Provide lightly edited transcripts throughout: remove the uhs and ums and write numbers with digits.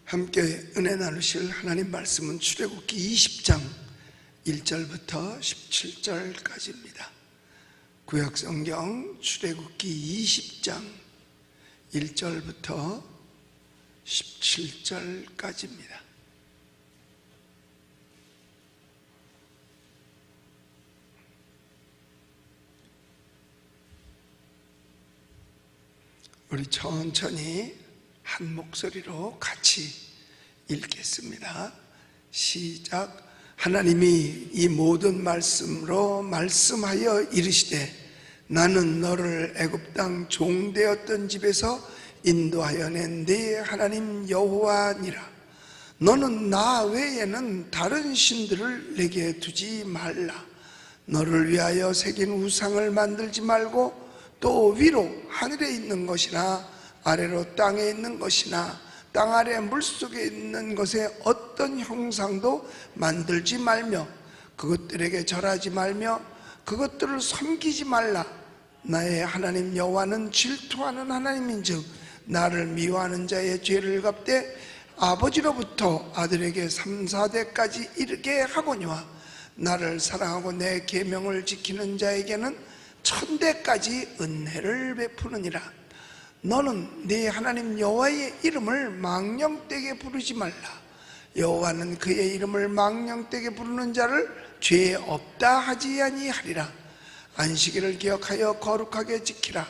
함께 은혜 나누실 하나님 말씀은 출애굽기 20장 1절부터 17절까지입니다. 구약성경 출애굽기 20장 1절부터 17절까지입니다. 우리 천천히 한 목소리로 같이 읽겠습니다. 시작. 하나님이 이 모든 말씀으로 말씀하여 이르시되 나는 너를 애굽 땅 종되었던 집에서 인도하여 낸 네 하나님 여호와니라. 너는 나 외에는 다른 신들을 내게 두지 말라. 너를 위하여 새긴 우상을 만들지 말고 또 위로 하늘에 있는 것이나 아래로 땅에 있는 것이나 땅 아래 물속에 있는 것에 어떤 형상도 만들지 말며 그것들에게 절하지 말며 그것들을 섬기지 말라. 나의 하나님 여호와는 질투하는 하나님인즉 나를 미워하는 자의 죄를 갚되 아버지로부터 아들에게 3, 4대까지 이르게 하거니와 나를 사랑하고 내 계명을 지키는 자에게는 1000대까지 은혜를 베푸느니라. 너는 네 하나님 여호와의 이름을 망령되게 부르지 말라. 여호와는 그의 이름을 망령되게 부르는 자를 죄 없다 하지 아니하리라. 안식일을 기억하여 거룩하게 지키라.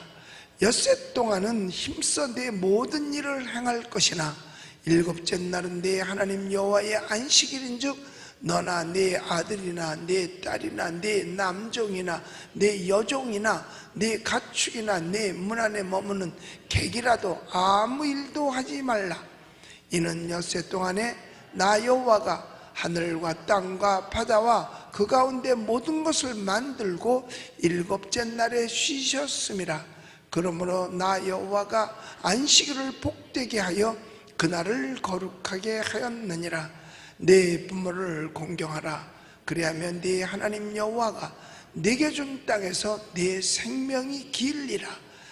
엿새 동안은 힘써 내 모든 일을 행할 것이나 일곱째 날은 네 하나님 여호와의 안식일인즉 너나 네 아들이나 네 딸이나 네 남종이나 네 여종이나 네 가축이나 네 문 안에 머무는 객이라도 아무 일도 하지 말라. 이는 엿새 동안에 나 여호와가 하늘과 땅과 바다와 그 가운데 모든 것을 만들고 일곱째 날에 쉬셨음이라. 그러므로 나 여호와가 안식일을 복되게 하여 그날을 거룩하게 하였느니라. 네 부모를 공경하라. 그리하면 네 하나님 여호와가 네게 준 땅에서 네 생명이 길리라.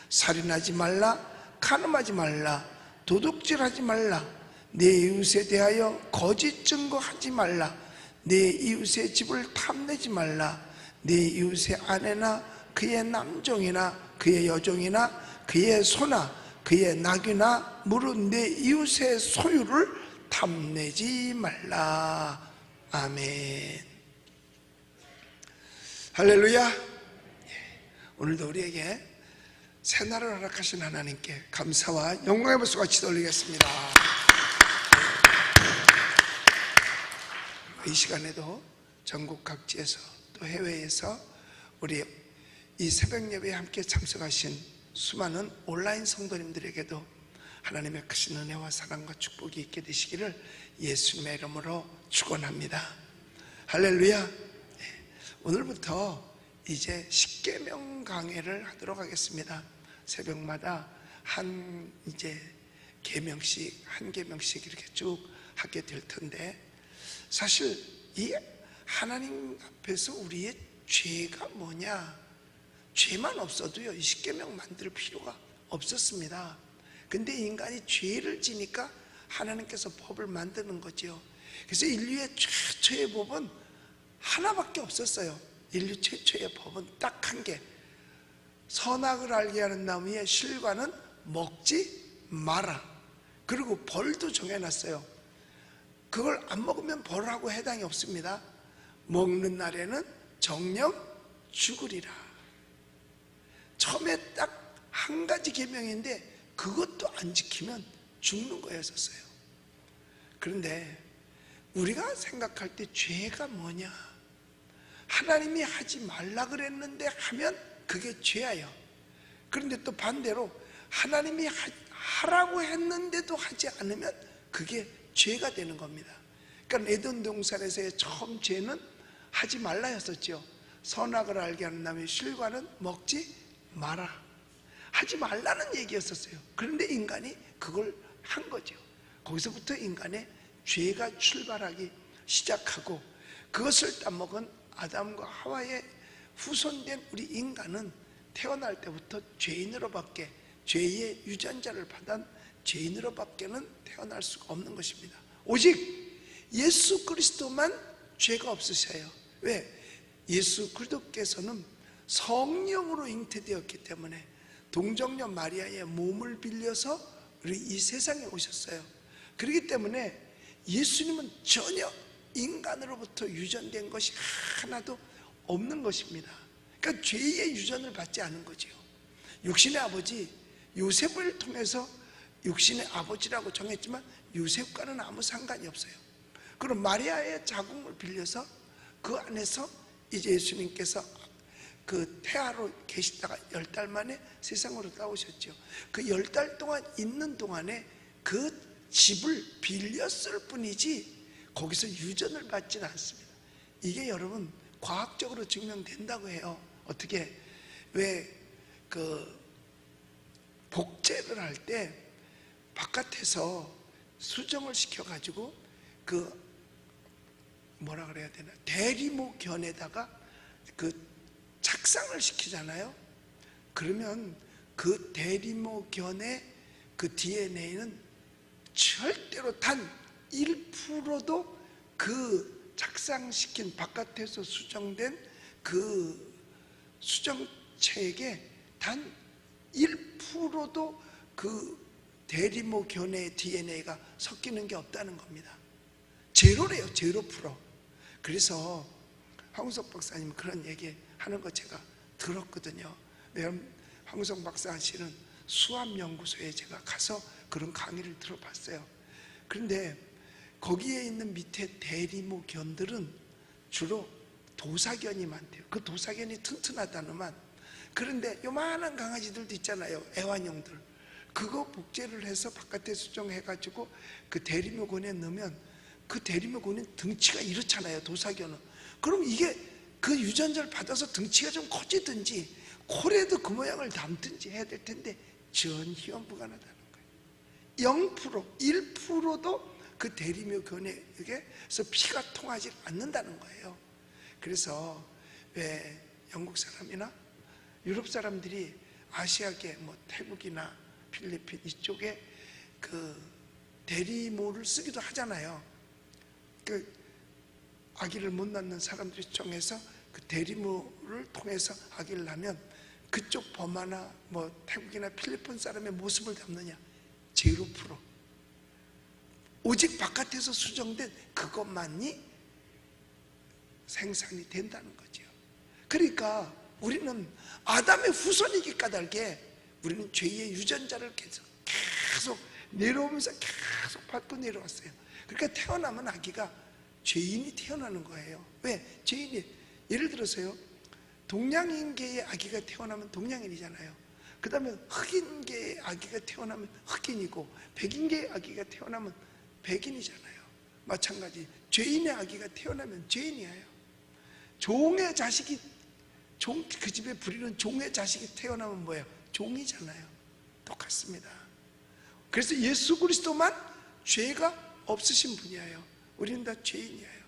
살인하지 말라. 간음하지 말라. 도둑질하지 말라. 네 이웃에 대하여 거짓 증거하지 말라. 네 이웃의 집을 탐내지 말라. 네 이웃의 아내나 그의 남종이나 그의 여종이나 그의 소나 그의 낙이나 무릇 내 이웃의 소유를 탐내지 말라. 아멘. 할렐루야. 오늘도 우리에게 새날을 허락하신 하나님께 감사와 영광의 박수 같이 돌리겠습니다. 이 시간에도 전국 각지에서 또 해외에서 우리 이 새벽 예배에 함께 참석하신 수많은 온라인 성도님들에게도 하나님의 크신 은혜와 사랑과 축복이 있게 되시기를 예수님의 이름으로 축원합니다. 할렐루야. 오늘부터 이제 십계명 강해를 하도록 하겠습니다. 새벽마다 한 계명씩 한 계명씩 이렇게 쭉 하게 될 텐데, 사실 이 하나님 앞에서 우리의 죄가 뭐냐, 죄만 없어도요 이 십계명 만들 필요가 없었습니다. 근데 인간이 죄를 지니까 하나님께서 법을 만드는 거죠. 그래서 인류의 최초의 법은 하나밖에 없었어요. 인류 최초의 법은 딱 한 개. 선악을 알게 하는 나무의 실과는 먹지 마라. 그리고 벌도 정해놨어요. 그걸 안 먹으면 벌하고 해당이 없습니다. 먹는 날에는 정령 죽으리라. 처음에 딱 한 가지 계명인데 그것도 안 지키면 죽는 거였었어요. 그런데 우리가 생각할 때 죄가 뭐냐, 하나님이 하지 말라 그랬는데 하면 그게 죄예요. 그런데 또 반대로 하나님이 하라고 했는데도 하지 않으면 그게 죄가 되는 겁니다. 그러니까 에덴 동산에서의 처음 죄는 하지 말라였었죠. 선악을 알게 하는 나무의 실과는 먹지 마라. 하지 말라는 얘기였었어요. 그런데 인간이 그걸 한 거죠. 거기서부터 인간의 죄가 출발하기 시작하고, 그것을 따먹은 아담과 하와의 후손된 우리 인간은 태어날 때부터 죄인으로밖에 죄의 유전자를 받은 죄인으로밖에는 태어날 수가 없는 것입니다. 오직 예수 그리스도만 죄가 없으셔요. 왜? 예수 그리스도께서는 성령으로 잉태되었기 때문에 동정녀 마리아의 몸을 빌려서 우리 이 세상에 오셨어요. 그렇기 때문에 예수님은 전혀 인간으로부터 유전된 것이 하나도 없는 것입니다. 그러니까 죄의 유전을 받지 않은 거죠. 육신의 아버지 요셉을 통해서 육신의 아버지라고 정했지만 요셉과는 아무 상관이 없어요. 그럼 마리아의 자궁을 빌려서 그 안에서 이제 예수님께서 그 태아로 계시다가 10달 만에 세상으로 나오셨죠. 그 10달 동안 있는 동안에 그 집을 빌렸을 뿐이지 거기서 유전을 받지는 않습니다. 이게 여러분 과학적으로 증명된다고 해요. 어떻게? 왜 그 복제를 할 때 바깥에서 수정을 시켜가지고 그 뭐라 그래야 되나, 대리모견에다가 그 착상을 시키잖아요. 그러면 그 대리모견의 그 DNA는 절대로 단 1%도 그 착상시킨 바깥에서 수정된 그 수정체에게 단 1%도 그 대리모견의 DNA가 섞이는 게 없다는 겁니다. 제로래요. 0%. 그래서 황우석 박사님 그런 얘기 하는 거 제가 들었거든요. 황우석 박사 실은 수압연구소에 제가 가서 그런 강의를 들어봤어요. 그런데 거기에 있는 밑에 대리모견들은 주로 도사견이 많대요. 그 도사견이 튼튼하다는만. 그런데 요만한 강아지들도 있잖아요. 애완용들. 그거 복제를 해서 바깥에 수정해가지고 그 대리모견에 넣으면 그 대리모견은 등치가 이렇잖아요. 도사견은. 그럼 이게 그 유전자를 받아서 등치가 좀 커지든지 코에도 그 모양을 담든지 해야 될 텐데 전혀 불가능하다는 거예요. 0%, 1%도 그 대리모견에서 피가 통하지 않는다는 거예요. 그래서 왜 영국 사람이나 유럽 사람들이 아시아계 뭐 태국이나 필리핀 이쪽에 그 대리모를 쓰기도 하잖아요. 그 아기를 못 낳는 사람들이 정해서 그 대리모를 통해서 아기를 낳으면 그쪽 버마나 뭐 태국이나 필리핀 사람의 모습을 담느냐? 0%. 오직 바깥에서 수정된 그것만이 생산이 된다는 거죠. 그러니까 우리는 아담의 후손이기 까닭에 우리는 죄의 유전자를 계속 내려오면서 계속 받고 내려왔어요. 그러니까 태어나면 아기가 죄인이 태어나는 거예요. 왜? 죄인이, 예를 들어서요, 동양인계의 아기가 태어나면 동양인이잖아요. 그 다음에 흑인계의 아기가 태어나면 흑인이고 백인계의 아기가 태어나면 백인이잖아요. 마찬가지 죄인의 아기가 태어나면 죄인이에요. 종의 자식이 그 집에 부리는 종의 자식이 태어나면 뭐예요? 종이잖아요. 똑같습니다. 그래서 예수 그리스도만 죄가 없으신 분이에요. 우리는 다 죄인이에요.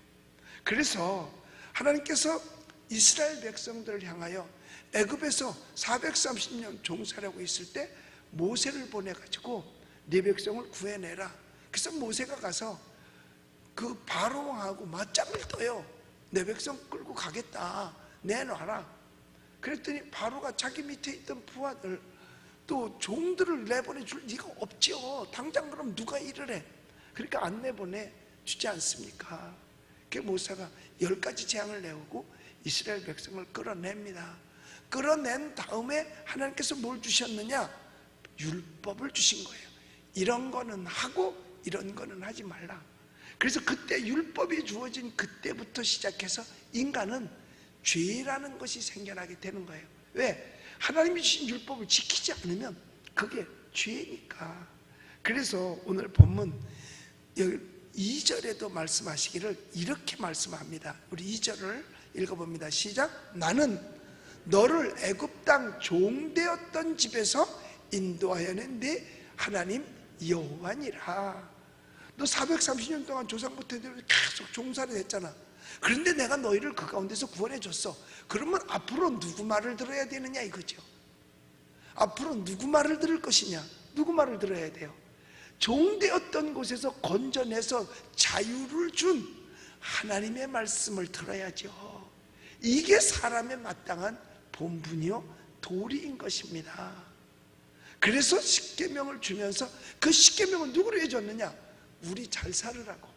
그래서 하나님께서 이스라엘 백성들을 향하여 애굽에서 430년 종살이하고 있을 때 모세를 보내가지고 네 백성을 구해내라. 그래서 모세가 가서 그 바로왕하고 맞짱을 떠요. 내 백성 끌고 가겠다. 내놔라. 그랬더니 바로가 자기 밑에 있던 부하들 또 종들을 내보내줄 리가 없죠. 당장 그럼 누가 일을 해? 그러니까 안 내보내 주지 않습니까? 그 모세가 10가지 재앙을 내오고 이스라엘 백성을 끌어냅니다. 끌어낸 다음에 하나님께서 뭘 주셨느냐? 율법을 주신 거예요. 이런 거는 하고 이런 거는 하지 말라. 그래서 그때 율법이 주어진 그때부터 시작해서 인간은 죄라는 것이 생겨나게 되는 거예요. 왜? 하나님이 주신 율법을 지키지 않으면 그게 죄니까. 그래서 오늘 본문 2절에도 말씀하시기를 이렇게 말씀합니다. 우리 2절을 읽어봅니다. 시작. 나는 너를 애굽 땅 종되었던 집에서 인도하여 낸 네 하나님 여호와니라. 너 430년 동안 조상부터 계속 종살이 했잖아. 그런데 내가 너희를 그 가운데서 구원해 줬어. 그러면 앞으로 누구 말을 들어야 되느냐 이거죠. 앞으로 누구 말을 들을 것이냐? 누구 말을 들어야 돼요? 종되었던 곳에서 건져내서 자유를 준 하나님의 말씀을 들어야죠. 이게 사람의 마땅한 본분이요 도리인 것입니다. 그래서 십계명을 주면서 그 십계명을 누구로 해줬느냐? 우리 잘 살으라고,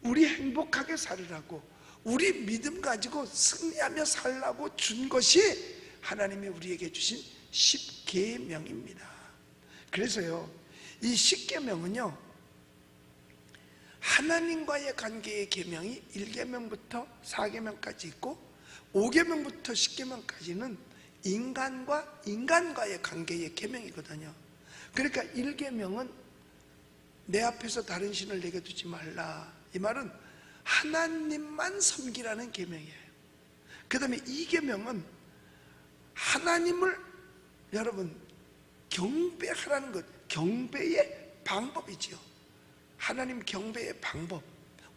우리 행복하게 살으라고, 우리 믿음 가지고 승리하며 살라고 준 것이 하나님이 우리에게 주신 십계명입니다. 그래서요, 이 십계명은요, 하나님과의 관계의 계명이 1계명부터 4계명까지 있고 5계명부터 10계명까지는 인간과의 관계의 계명이거든요. 그러니까 1계명은 내 앞에서 다른 신을 내게 두지 말라. 이 말은 하나님만 섬기라는 계명이에요. 그 다음에 2계명은 하나님을 여러분 경배하라는 것, 경배의 방법이지요. 하나님 경배의 방법,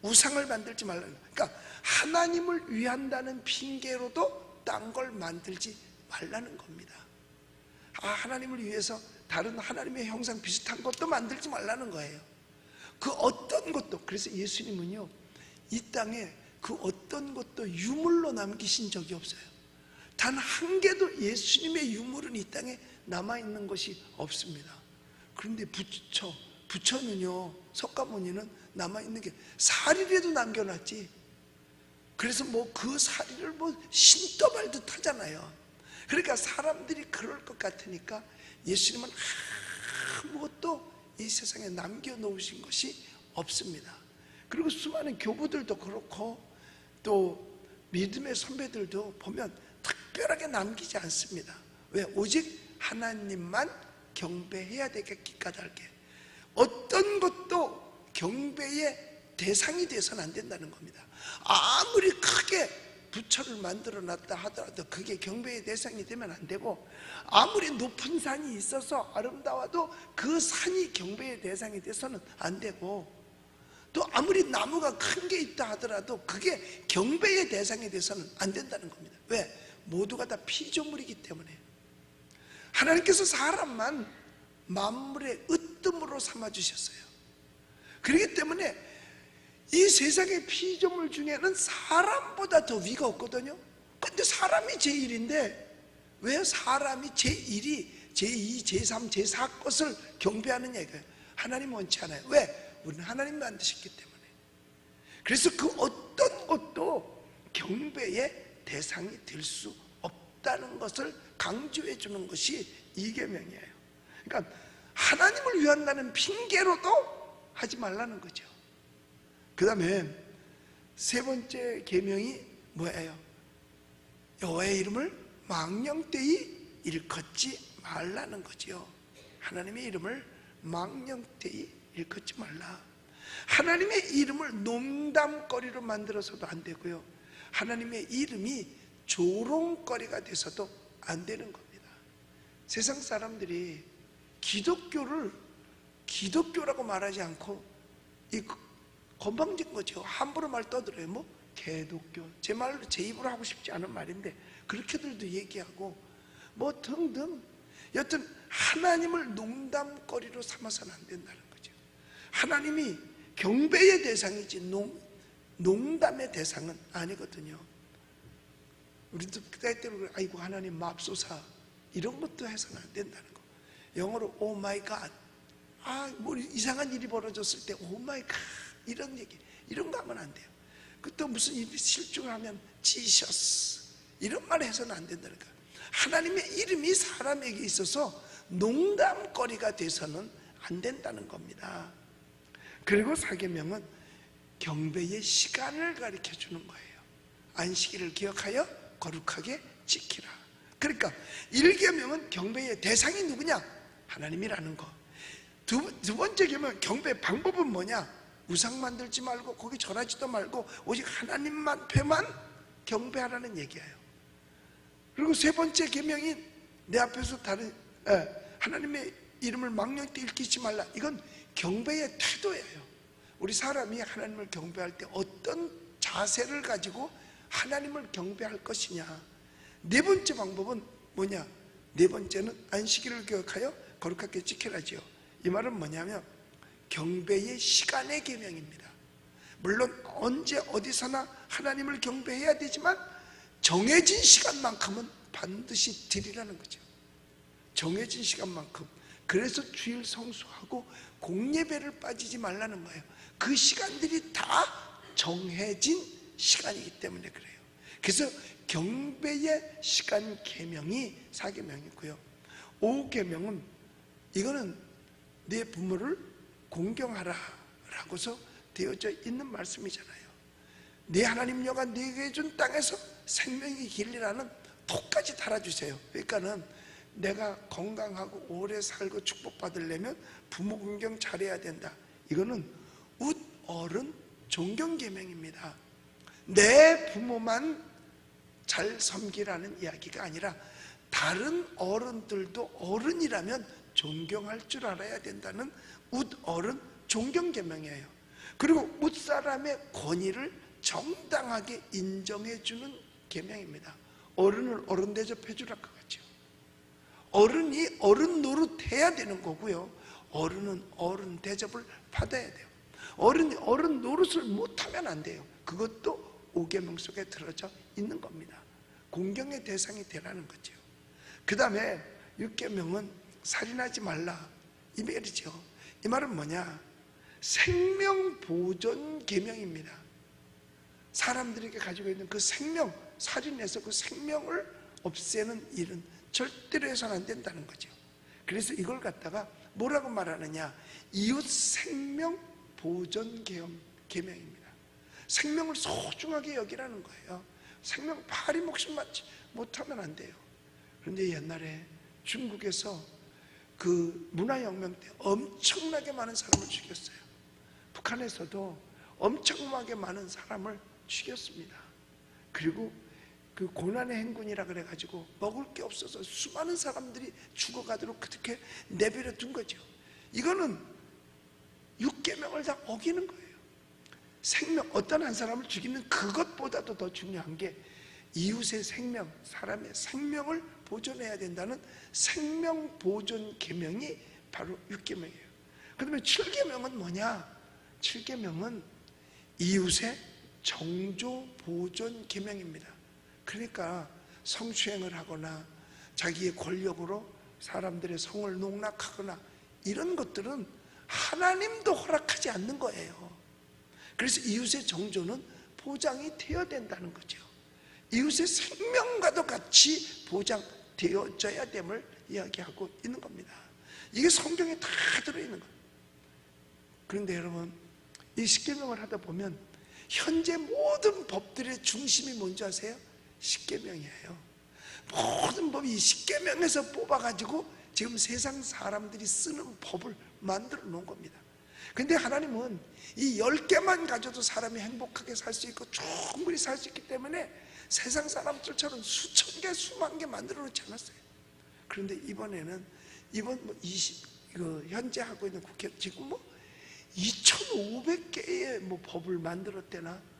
우상을 만들지 말라는 것. 그러니까 하나님을 위한다는 핑계로도 딴 걸 만들지 말라는 겁니다. 하나님을 위해서 다른 하나님의 형상 비슷한 것도 만들지 말라는 거예요. 그 어떤 것도. 그래서 예수님은요, 이 땅에 그 어떤 것도 유물로 남기신 적이 없어요. 단 한 개도 예수님의 유물은 이 땅에 남아있는 것이 없습니다. 그런데 부처는요, 석가모니는 남아있는 게 사리라도 남겨놨지. 그래서 그 사리를 신도 말듯 하잖아요. 그러니까 사람들이 그럴 것 같으니까 예수님은 아무것도 이 세상에 남겨놓으신 것이 없습니다. 그리고 수많은 교부들도 그렇고 또 믿음의 선배들도 보면 특별하게 남기지 않습니다. 왜? 오직 하나님만 경배해야 되겠기 까닭에 어떤 것도 경배의 대상이 되어서는 안 된다는 겁니다. 아무리 크게 부처를 만들어 놨다 하더라도 그게 경배의 대상이 되면 안 되고, 아무리 높은 산이 있어서 아름다워도 그 산이 경배의 대상이 돼서는 안 되고, 또 아무리 나무가 큰 게 있다 하더라도 그게 경배의 대상이 돼서는 안 된다는 겁니다. 왜? 모두가 다 피조물이기 때문에. 하나님께서 사람만 만물의 으뜸으로 삼아주셨어요. 그렇기 때문에 이 세상의 피조물 중에는 사람보다 더 위가 없거든요. 근데 사람이 제1인데 왜 사람이 제1이 제2, 제3, 제4 것을 경배하느냐 이거예요. 하나님 원치 않아요. 왜? 우리는 하나님 만드셨기 때문에. 그래서 그 어떤 것도 경배의 대상이 될 수 없다는 것을 강조해 주는 것이 이 계명이에요. 그러니까 하나님을 위한다는 핑계로도 하지 말라는 거죠. 그 다음에 세 번째 계명이 뭐예요? 여호와의 이름을 망령되이 일컫지 말라는 거죠. 하나님의 이름을 망령되이 일컫지 말라. 하나님의 이름을 농담거리로 만들어서도 안 되고요, 하나님의 이름이 조롱거리가 돼서도 안 되는 겁니다. 세상 사람들이 기독교를 기독교라고 말하지 않고 건방진 거죠. 함부로 말 떠들어요. 개독교, 제 말로 제 입으로 하고 싶지 않은 말인데 그렇게들도 얘기하고 등등. 여튼 하나님을 농담거리로 삼아서는 안 된다는 거죠. 하나님이 경배의 대상이지 농담의 대상은 아니거든요. 우리도 때때로 아이고 하나님 맙소사 이런 것도 해서는 안 된다는 거. 영어로 오 마이 갓, 이상한 일이 벌어졌을 때 오 마이 갓 이런 얘기, 이런 거 하면 안 돼요. 또 무슨 일이 실종하면 지셔스 이런 말 해서는 안 된다는 거예요. 하나님의 이름이 사람에게 있어서 농담거리가 돼서는 안 된다는 겁니다. 그리고 4계명은 경배의 시간을 가르쳐 주는 거예요. 안식일을 기억하여 거룩하게 지키라. 그러니까 1계명은 경배의 대상이 누구냐? 하나님이라는 거. 두 번째 계명 경배의 방법은 뭐냐? 우상 만들지 말고 거기 절하지도 말고 오직 하나님만 배만 경배하라는 얘기예요. 그리고 세 번째 계명이 내 앞에서 하나님의 이름을 망령되이 일컫지 말라. 이건 경배의 태도예요. 우리 사람이 하나님을 경배할 때 어떤 자세를 가지고 하나님을 경배할 것이냐. 네 번째 방법은 뭐냐? 네 번째는 안식일을 기억하여 거룩하게 지켜라지요. 이 말은 뭐냐면 경배의 시간의 계명입니다. 물론 언제 어디서나 하나님을 경배해야 되지만 정해진 시간만큼은 반드시 드리라는 거죠. 정해진 시간만큼. 그래서 주일 성수하고 공예배를 빠지지 말라는 거예요. 그 시간들이 다 정해진 시간이기 때문에 그래요. 그래서 경배의 시간 계명이 4계명이고요 5계명은 이거는 네 부모를 공경하라 라고서 되어져 있는 말씀이잖아요. 네 하나님 여호와가 네게 준 땅에서 생명의 길이라는 독까지 달아주세요. 그러니까는 내가 건강하고 오래 살고 축복받으려면 부모 공경 잘해야 된다. 이거는 웃어른 존경계명입니다. 내 부모만 잘 섬기라는 이야기가 아니라 다른 어른들도 어른이라면 존경할 줄 알아야 된다는 웃어른 존경계명이에요. 그리고 웃사람의 권위를 정당하게 인정해주는 계명입니다. 어른을 어른 대접해 주라 그거죠. 어른이 어른 노릇해야 되는 거고요, 어른은 어른 대접을 받아야 돼요. 어른이 어른 노릇을 못하면 안 돼요. 그것도 5계명 속에 들어져 있는 겁니다. 공경의 대상이 되라는 거죠. 그 다음에 6계명은 살인하지 말라 이 말이죠. 이 말은 뭐냐? 생명보존 계명입니다. 사람들에게 가지고 있는 그 생명, 살인해서 그 생명을 없애는 일은 절대로 해서는 안 된다는 거죠. 그래서 이걸 갖다가 뭐라고 말하느냐? 이웃 생명 보존 계명입니다. 생명을 소중하게 여기라는 거예요. 생명 파리 목숨 맞지 못하면 안 돼요. 그런데 옛날에 중국에서 그 문화혁명 때 엄청나게 많은 사람을 죽였어요. 북한에서도 엄청나게 많은 사람을 죽였습니다. 그리고 그 고난의 행군이라 그래가지고 먹을 게 없어서 수많은 사람들이 죽어가도록 그렇게 내버려 둔 거죠. 이거는 6계명을 다 어기는 거예요. 생명, 어떤 한 사람을 죽이는 그것보다도 더 중요한 게 이웃의 생명, 사람의 생명을 보존해야 된다는 생명보존 계명이 바로 6계명이에요. 그 다음에 7계명은 뭐냐? 7계명은 이웃의 정조보존 계명입니다. 그러니까 성추행을 하거나 자기의 권력으로 사람들의 성을 농락하거나 이런 것들은 하나님도 허락하지 않는 거예요. 그래서 이웃의 정조는 보장이 되어야 된다는 거죠. 이웃의 생명과도 같이 보장되어져야 됨을 이야기하고 있는 겁니다. 이게 성경에 다 들어있는 거예요. 그런데 여러분, 이 10계명을 하다 보면 현재 모든 법들의 중심이 뭔지 아세요? 10계명이에요. 모든 법이 이 10계명에서 뽑아가지고 지금 세상 사람들이 쓰는 법을 만들어 놓은 겁니다. 근데 하나님은 이 10개만 가져도 사람이 행복하게 살 수 있고 충분히 살 수 있기 때문에 세상 사람들처럼 수천 개, 수만 개 만들어 놓지 않았어요. 그런데 이번에는 이번 현재 하고 있는 국회 지금 2,500개의 법을 만들었대나.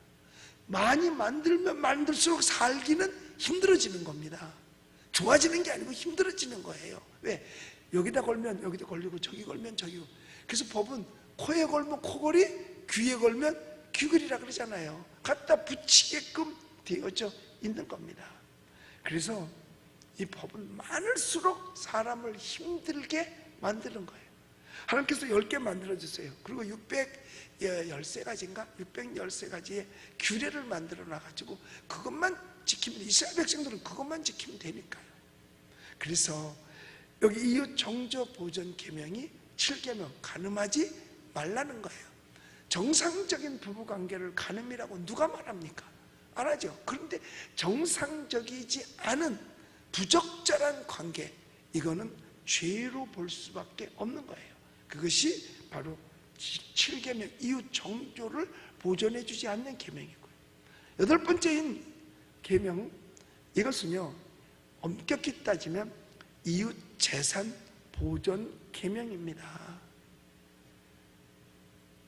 많이 만들면 만들수록 살기는 힘들어지는 겁니다. 좋아지는 게 아니고 힘들어지는 거예요. 왜? 여기다 걸면 여기다 걸리고 저기 걸면 저기. 그래서 법은 코에 걸면 코걸이, 귀에 걸면 귀걸이라 그러잖아요. 갖다 붙이게끔 되어져 있는 겁니다. 그래서 이 법은 많을수록 사람을 힘들게 만드는 거예요. 하나님께서 10개 만들어주세요. 그리고 613가지인가? 613가지의 규례를 만들어 놔가지고 그것만 지키면, 이스라엘 백성들은 그것만 지키면 되니까요. 그래서 여기 이웃 정조 보존 계명이 7계명, 간음하지 말라는 거예요. 정상적인 부부관계를 간음이라고 누가 말합니까? 안 하죠. 그런데 정상적이지 않은 부적절한 관계, 이거는 죄로 볼 수밖에 없는 거예요. 그것이 바로 7계명, 이웃 정조를 보존해 주지 않는 계명이고요. 8번째인 계명, 이것은요 엄격히 따지면 이웃 재산 보존 계명입니다.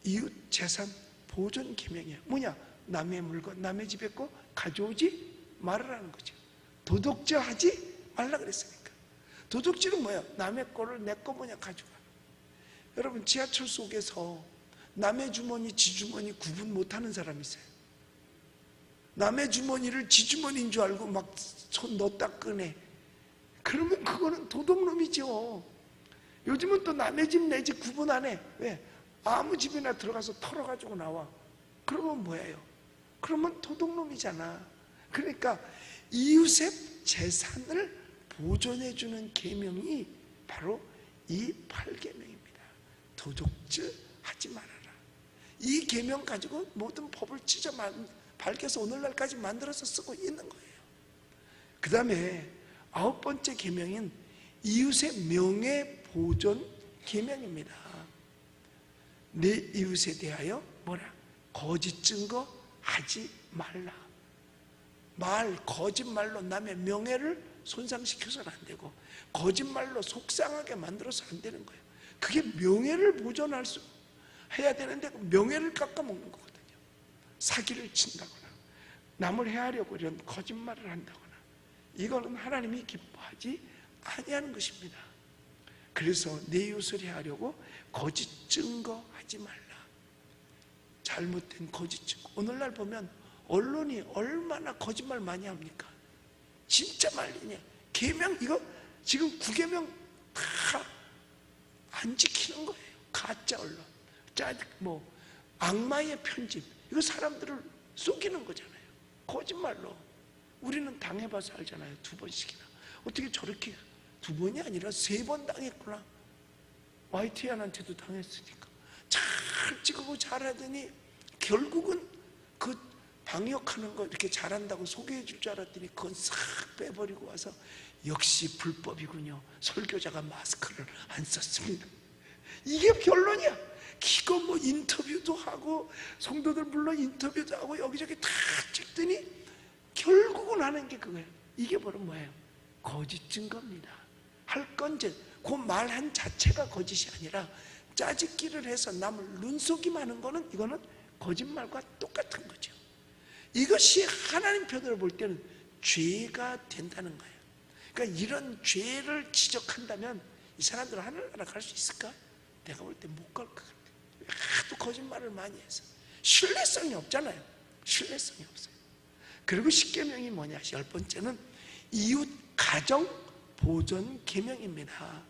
이웃 재산 보존 계명이에요. 뭐냐? 남의 물건 남의 집에 거 가져오지 말으라는 거죠. 도둑질하지 말라 그랬으니까. 도둑질은 뭐야? 남의 거를 내 거 뭐냐 가져가. 여러분, 지하철 속에서 남의 주머니 지 주머니 구분 못하는 사람이 있어요. 남의 주머니를 지 주머니인 줄 알고 막 손 넣었다 꺼내. 그러면 그거는 도둑놈이죠. 요즘은 또 남의 집 내 집 구분 안 해. 왜? 아무 집이나 들어가서 털어가지고 나와. 그러면 뭐예요? 그러면 도둑놈이잖아. 그러니까 이웃의 재산을 보존해주는 계명이 바로 이 8계명입니다. 도둑질 하지 말아라. 이 계명 가지고 모든 법을 찢어 밝혀서 오늘날까지 만들어서 쓰고 있는 거예요. 그 다음에 9번째 계명인 이웃의 명예 보존 계명입니다. 내 이웃에 대하여 뭐라? 거짓 증거 하지 말라. 거짓말로 남의 명예를 손상시켜서는 안 되고, 거짓말로 속상하게 만들어서 안 되는 거예요. 그게 명예를 보존할 수 해야 되는데 명예를 깎아먹는 거거든요. 사기를 친다거나 남을 해하려고 이런 거짓말을 한다거나, 이거는 하나님이 기뻐하지 아니하는 것입니다. 그래서 내 이웃을 해하려고 거짓 증거하지 말라. 잘못된 거짓 증거. 오늘날 보면 언론이 얼마나 거짓말 많이 합니까? 진짜 말이냐. 계명 이거 지금 9계명 다 안 지키는 거예요. 가짜 언론, 악마의 편집, 이거 사람들을 속이는 거잖아요. 거짓말로. 우리는 당해봐서 알잖아요. 2번씩이나. 어떻게 저렇게 2번이 아니라 3번 당했구나. YTN한테도 당했으니까. 잘 찍고 잘하더니 결국은 그 방역하는 거 이렇게 잘한다고 소개해 줄 줄 알았더니 그건 싹 빼버리고 와서 역시 불법이군요. 설교자가 마스크를 안 썼습니다. 이게 결론이야. 이거 뭐 인터뷰도 하고 성도들 불러 인터뷰도 하고 여기저기 다 찍더니 결국은 하는 게 그거예요. 이게 바로 뭐예요? 거짓 증거입니다. 할 건지 그 말한 자체가 거짓이 아니라 짜집기를 해서 남을 눈속임하는 거는, 이거는 거짓말과 똑같은 거죠. 이것이 하나님 편으로 볼 때는 죄가 된다는 거예요. 그러니까 이런 죄를 지적한다면 이 사람들은 하늘나라 갈 수 있을까? 내가 볼 때 못 갈 것 같아요. 하도 거짓말을 많이 해서 신뢰성이 없잖아요. 신뢰성이 없어요. 그리고 10계명이 뭐냐? 10번째는 이웃 가정 보존 계명입니다.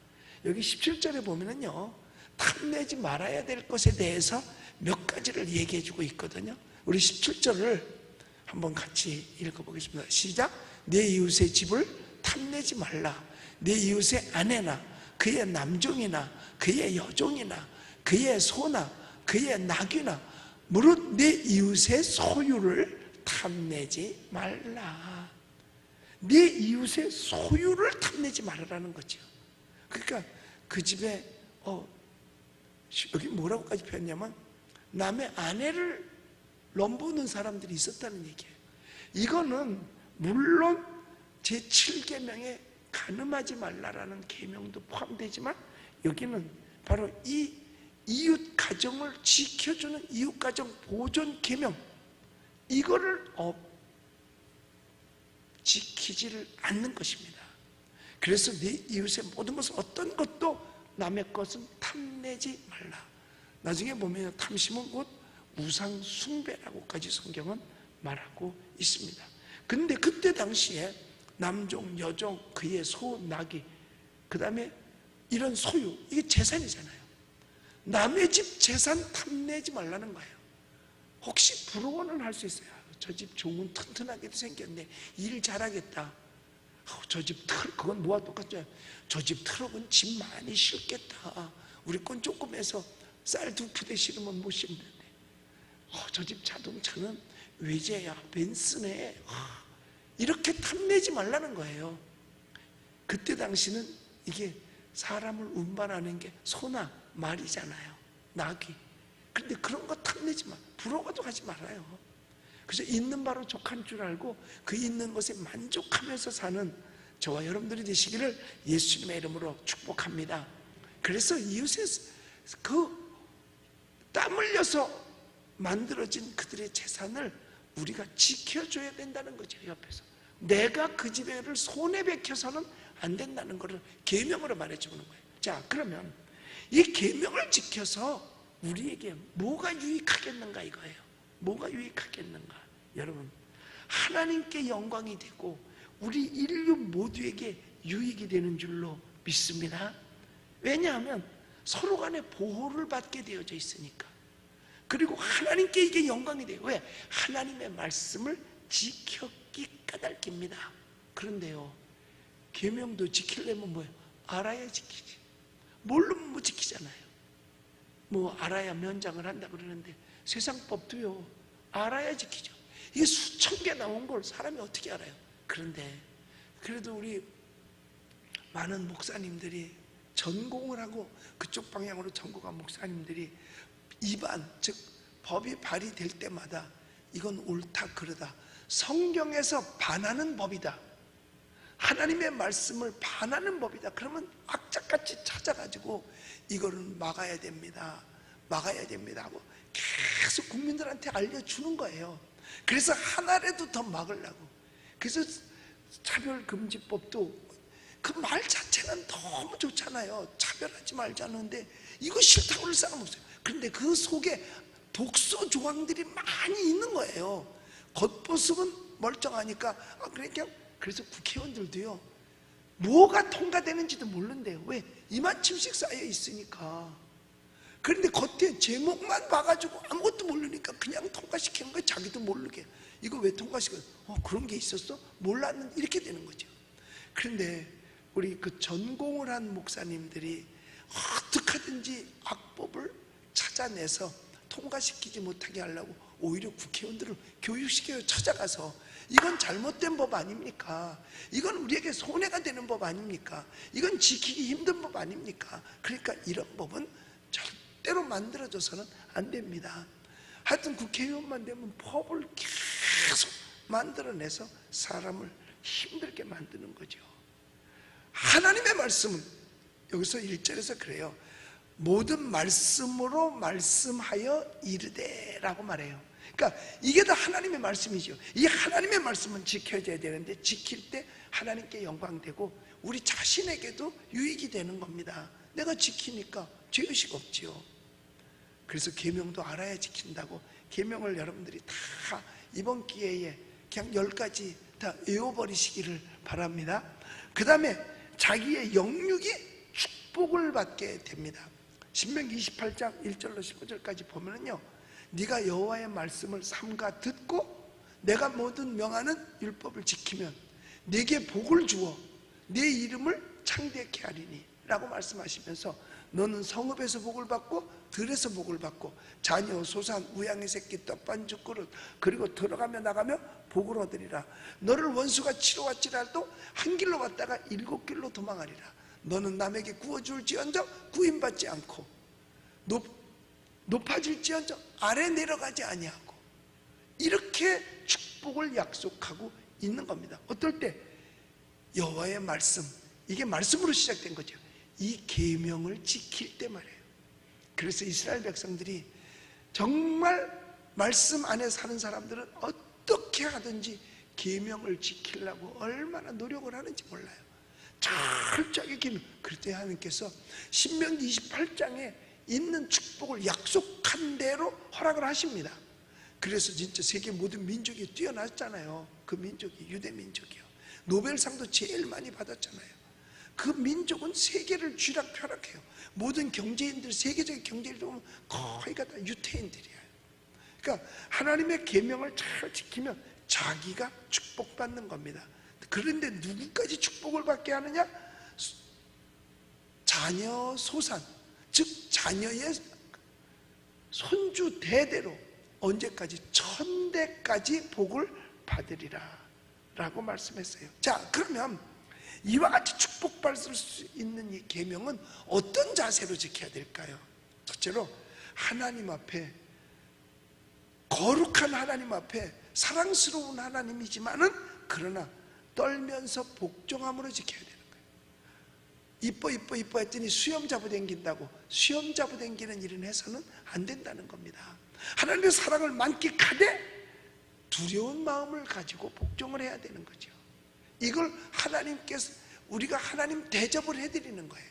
여기 17절에 보면은요, 탐내지 말아야 될 것에 대해서 몇 가지를 얘기해 주고 있거든요. 우리 17절을 한번 같이 읽어보겠습니다. 시작. 내 이웃의 집을 탐내지 말라. 내 이웃의 아내나 그의 남종이나 그의 여종이나 그의 소나 그의 낙이나 무릇 내 이웃의 소유를 탐내지 말라. 내 이웃의 소유를 탐내지 말라는 거죠. 그러니까 그 집에 여기 뭐라고까지 표현했냐면 남의 아내를 넘보는 사람들이 있었다는 얘기예요. 이거는 물론 제7계명에 간음하지 말라라는 계명도 포함되지만 여기는 바로 이 이웃 가정을 지켜주는 이웃 가정 보존 계명, 이거를 지키지를 않는 것입니다. 그래서 네 이웃의 모든 것은 어떤 것도 남의 것은 탐내지 말라. 나중에 보면 탐심은 곧 우상 숭배라고까지 성경은 말하고 있습니다. 근데 그때 당시에 남종, 여종, 그의 소, 나귀, 그 다음에 이런 소유, 이게 재산이잖아요. 남의 집 재산 탐내지 말라는 거예요. 혹시 부러워는 할 수 있어요. 저 집 좋은 튼튼하게도 생겼네, 일 잘하겠다. 저 집 트럭, 그건 뭐와 똑같죠. 저 집 트럭은 짐 많이 실겠다. 우리 건 조금해서 쌀 2푸대 실으면 못 실는데, 저 집 자동차는 외제야, 벤츠네. 이렇게 탐내지 말라는 거예요. 그때 당시는 이게 사람을 운반하는 게 소나 말이잖아요, 나귀. 그런데 그런 거 탐내지 마, 부러워도 하지 말아요. 그래서 있는 바로 족한 줄 알고 그 있는 것에 만족하면서 사는 저와 여러분들이 되시기를 예수님의 이름으로 축복합니다. 그래서 이웃의 그 땀 흘려서 만들어진 그들의 재산을 우리가 지켜줘야 된다는 거죠. 옆에서 내가 그 집에를 손에 베켜서는 안 된다는 것을 계명으로 말해주는 거예요. 자, 그러면 이 계명을 지켜서 우리에게 뭐가 유익하겠는가 이거예요. 뭐가 유익하겠는가? 여러분, 하나님께 영광이 되고 우리 인류 모두에게 유익이 되는 줄로 믿습니다. 왜냐하면 서로 간에 보호를 받게 되어져 있으니까. 그리고 하나님께 이게 영광이 돼요. 왜? 하나님의 말씀을 지켰기 까닭입니다. 그런데요, 계명도 지키려면 뭐예요? 알아야 지키지. 모르면 못 지키잖아요. 뭐 알아야 면장을 한다 그러는데 세상 법도요, 알아야 지키죠. 이게 수천 개 나온 걸 사람이 어떻게 알아요? 그런데 그래도 우리 많은 목사님들이 전공을 하고 그쪽 방향으로 전공한 목사님들이 입안, 즉 법이 발의될 때마다 이건 옳다 그러다, 성경에서 반하는 법이다, 하나님의 말씀을 반하는 법이다, 그러면 악착같이 찾아가지고 이거는 막아야 됩니다, 막아야 됩니다 하고 계속 국민들한테 알려주는 거예요. 그래서 하나라도 더 막으려고. 그래서 차별금지법도 그 말 자체는 너무 좋잖아요. 차별하지 말자는데 이거 싫다고 그럴 사람 없어요. 그런데 그 속에 독소 조항들이 많이 있는 거예요. 겉보습은 멀쩡하니까 그러니까. 그래서 국회의원들도요, 뭐가 통과되는지도 모른대요. 왜? 이만큼씩 쌓여 있으니까. 그런데 겉에 제목만 봐가지고 아무것도 모르니까 그냥 통과시키는 거예요. 자기도 모르게. 이거 왜 통과시켜? 그런 게 있었어? 몰랐는데 이렇게 되는 거죠. 그런데 우리 그 전공을 한 목사님들이 어떻게든지 악법을 찾아내서 통과시키지 못하게 하려고 오히려 국회의원들을 교육시켜요. 찾아가서 이건 잘못된 법 아닙니까? 이건 우리에게 손해가 되는 법 아닙니까? 이건 지키기 힘든 법 아닙니까? 그러니까 이런 법은 절대로 만들어져서는 안 됩니다. 하여튼 국회의원만 되면 법을 계속 만들어내서 사람을 힘들게 만드는 거죠. 하나님의 말씀은 여기서 1절에서 그래요. 모든 말씀으로 말씀하여 이르되 라고 말해요. 그러니까 이게 다 하나님의 말씀이죠. 이 하나님의 말씀은 지켜져야 되는데 지킬 때 하나님께 영광되고 우리 자신에게도 유익이 되는 겁니다. 내가 지키니까 죄의식 없지요. 그래서 계명도 알아야 지킨다고 계명을 여러분들이 다 이번 기회에 그냥 10가지 다 외워버리시기를 바랍니다. 그 다음에 자기의 영육이 축복을 받게 됩니다. 신명기 28장 1절로 15절까지 보면은요, 네가 여호와의 말씀을 삼가 듣고 내가 모든 명하는 율법을 지키면 네게 복을 주어 네 이름을 창대케 하리니 라고 말씀하시면서 너는 성읍에서 복을 받고 들에서 복을 받고 자녀, 소산, 우양의 새끼, 떡반죽 그릇 그리고 들어가며 나가며 복을 얻으리라. 너를 원수가 치러 왔지라도 한 길로 왔다가 7길로 도망하리라. 너는 남에게 구워줄지언정 구임받지 않고 높아질지언정 아래 내려가지 아니하고, 이렇게 축복을 약속하고 있는 겁니다. 어떨 때? 여호와의 말씀, 이게 말씀으로 시작된 거죠. 이 계명을 지킬 때 말이에요. 그래서 이스라엘 백성들이 정말 말씀 안에 사는 사람들은 어떻게 하든지 계명을 지키려고 얼마나 노력을 하는지 몰라요. 철저하게 계명. 그때 하나님께서 신명기 28장에 있는 축복을 약속한 대로 허락을 하십니다. 그래서 진짜 세계 모든 민족이 뛰어났잖아요. 그 민족이 유대 민족이요. 노벨상도 제일 많이 받았잖아요. 그 민족은 세계를 쥐락펴락해요. 모든 경제인들, 세계적인 경제를 보면 거의가 다 유태인들이에요. 그러니까 하나님의 계명을 잘 지키면 자기가 축복받는 겁니다. 그런데 누구까지 축복을 받게 하느냐? 자녀, 소산, 즉 자녀의 손주 대대로 언제까지? 1000대까지 복을 받으리라 라고 말씀했어요. 자, 그러면 이와 같이 축복받을 수 있는 이 계명은 어떤 자세로 지켜야 될까요? 첫째로 하나님 앞에, 거룩한 하나님 앞에 사랑스러운 하나님이지만은 그러나 떨면서 복종함으로 지켜야 되는 거예요. 이뻐 했더니 수염 잡아당긴다고 수염 잡아당기는 일은 해서는 안 된다는 겁니다. 하나님의 사랑을 만끽하되 두려운 마음을 가지고 복종을 해야 되는 거죠. 이걸 하나님께서 우리가 하나님 대접을 해드리는 거예요.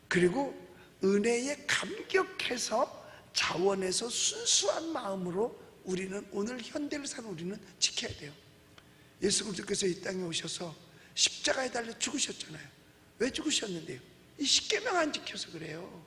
그리고 은혜에 감격해서 자원해서 순수한 마음으로 우리는 오늘 현대를 사는 우리는 지켜야 돼요. 예수 그리스도께서 이 땅에 오셔서 십자가에 달려 죽으셨잖아요. 왜 죽으셨는데요? 이 십계명 안 지켜서 그래요.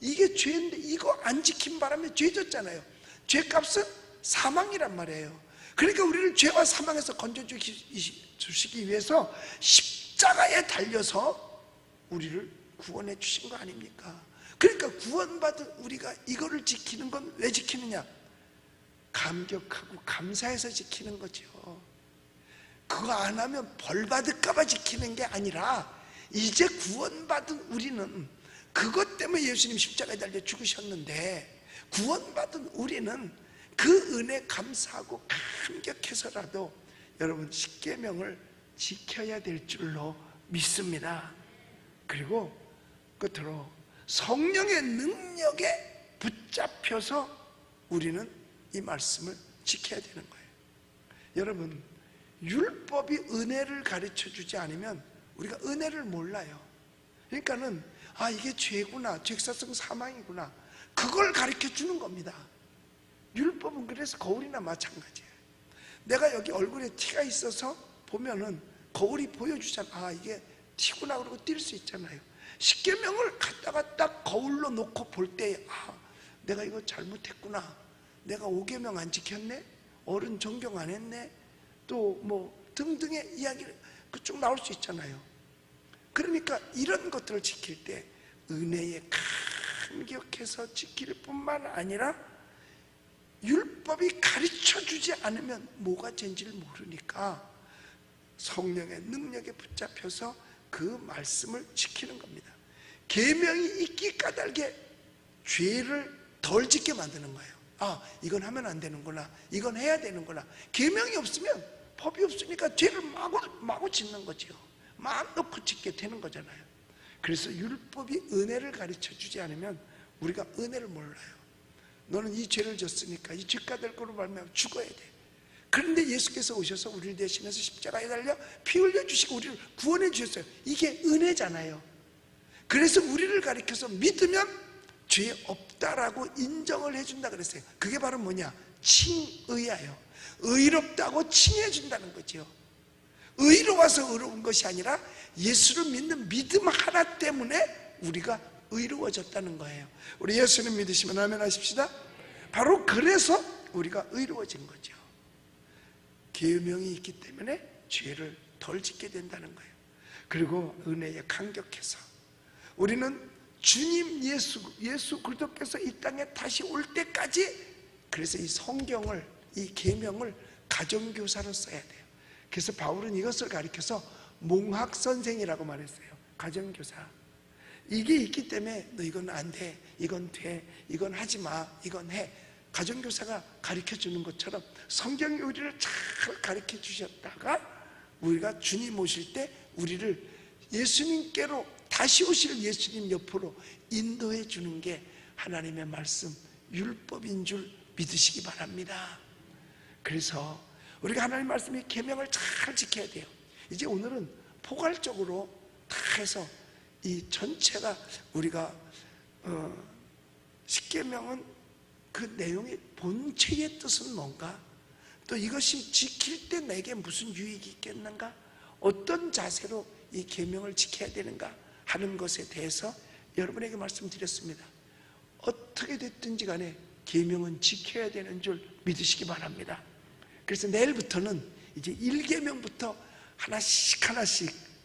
이게 죄인데 이거 안 지킨 바람에 죄졌잖아요. 죄값은 사망이란 말이에요. 그러니까 우리를 죄와 사망에서 건져주시기 위해서 십자가에 달려서 우리를 구원해 주신 거 아닙니까? 그러니까 구원받은 우리가 이거를 지키는 건 왜 지키느냐? 감격하고 감사해서 지키는 거죠. 그거 안 하면 벌 받을까 봐 지키는 게 아니라 이제 구원받은 우리는 그것 때문에 예수님 십자가에 달려 죽으셨는데 구원받은 우리는 그 은혜 감사하고 감격해서라도 여러분 십계명을 지켜야 될 줄로 믿습니다. 그리고 끝으로 성령의 능력에 붙잡혀서 우리는 이 말씀을 지켜야 되는 거예요. 여러분 율법이 은혜를 가르쳐 주지 않으면 우리가 은혜를 몰라요. 그러니까는 이게 죄구나, 죄사성 사망이구나, 그걸 가르쳐 주는 겁니다. 율법은 그래서 거울이나 마찬가지예요. 내가 여기 얼굴에 티가 있어서 보면은 거울이 보여주잖아. 이게 티구나 그러고 뛸 수 있잖아요. 십계명을 갖다가 딱 거울로 놓고 볼 때 내가 이거 잘못했구나, 내가 5계명 안 지켰네, 어른 존경 안 했네, 또 뭐 등등의 이야기를 쭉 나올 수 있잖아요. 그러니까 이런 것들을 지킬 때 은혜에 감격해서 지킬 뿐만 아니라 율법이 가르쳐주지 않으면 뭐가 죄인지를 모르니까 성령의 능력에 붙잡혀서 그 말씀을 지키는 겁니다. 계명이 있기 까닭에 죄를 덜 짓게 만드는 거예요. 이건 하면 안 되는구나, 이건 해야 되는구나. 계명이 없으면, 법이 없으니까 죄를 마구 짓는 거죠. 마음 놓고 짓게 되는 거잖아요. 그래서 율법이 은혜를 가르쳐 주지 않으면 우리가 은혜를 몰라요. 너는 이 죄를 졌으니까 이 죄가 될 거로 말미암아 죽어야 돼. 그런데 예수께서 오셔서 우리를 대신해서 십자가에 달려 피 흘려 주시고 우리를 구원해 주셨어요. 이게 은혜잖아요. 그래서 우리를 가리켜서 믿으면 죄 없다라고 인정을 해준다 그랬어요. 그게 바로 뭐냐? 칭의예요. 의롭다고 칭해 준다는 거죠. 의로워서 의로운 것이 아니라 예수를 믿는 믿음 하나 때문에 우리가 의로워졌다는 거예요. 우리 예수님 믿으시면 아멘 하십시다. 바로 그래서 우리가 의로워진 거죠. 계명이 있기 때문에 죄를 덜 짓게 된다는 거예요. 그리고 은혜에 감격해서 우리는 주님 예수 그리스도께서 이 땅에 다시 올 때까지, 그래서 이 성경을, 이 계명을 가정교사로 써야 돼요. 그래서 바울은 이것을 가리켜서 몽학선생이라고 말했어요. 가정교사. 이게 있기 때문에 너 이건 안 돼, 이건 돼, 이건 하지 마, 이건 해. 가정교사가 가르쳐 주는 것처럼 성경이 우리를 잘 가르쳐 주셨다가 우리가 주님 오실 때 우리를 예수님께로, 다시 오실 예수님 옆으로 인도해 주는 게 하나님의 말씀, 율법인 줄 믿으시기 바랍니다. 그래서 우리가 하나님 말씀의 계명을 잘 지켜야 돼요. 이제 오늘은 포괄적으로 다 해서 이 전체가 우리가 십계명은 그 내용의 본체의 뜻은 뭔가, 또 이것이 지킬 때 내게 무슨 유익이 있겠는가, 어떤 자세로 이 계명을 지켜야 되는가 하는 것에 대해서 여러분에게 말씀드렸습니다. 어떻게 됐든지 간에 계명은 지켜야 되는 줄 믿으시기 바랍니다. 그래서 내일부터는 이제 1계명부터 하나씩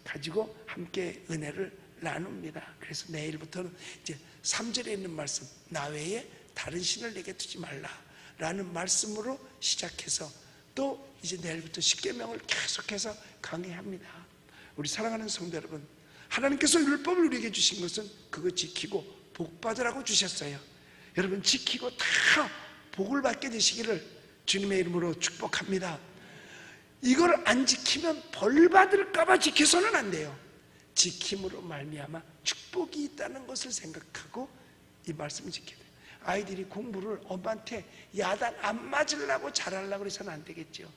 가지고 함께 은혜를 나눕니다. 그래서 내일부터는 이제 3절에 있는 말씀, 나 외에 다른 신을 내게 두지 말라 라는 말씀으로 시작해서 또 이제 내일부터 십계명을 계속해서 강의합니다. 우리 사랑하는 성도 여러분, 하나님께서 율법을 우리에게 주신 것은 그거 지키고 복 받으라고 주셨어요. 여러분 지키고 다 복을 받게 되시기를 주님의 이름으로 축복합니다. 이걸 안 지키면 벌 받을까 봐 지켜서는 안 돼요. 지킴으로 말미암아 축복이 있다는 것을 생각하고 이 말씀을 지켜야 돼요. 아이들이 공부를 엄마한테 야단 안 맞으려고 잘하려고 해서는 안 되겠죠.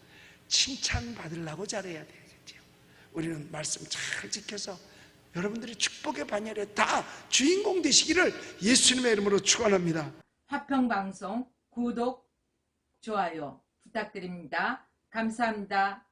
칭찬 받으려고 잘해야 되겠죠. 우리는 말씀 잘 지켜서 여러분들이 축복의 반열에 다 주인공 되시기를 예수님의 이름으로 축원합니다. 화평방송 구독, 좋아요 부탁드립니다. 감사합니다.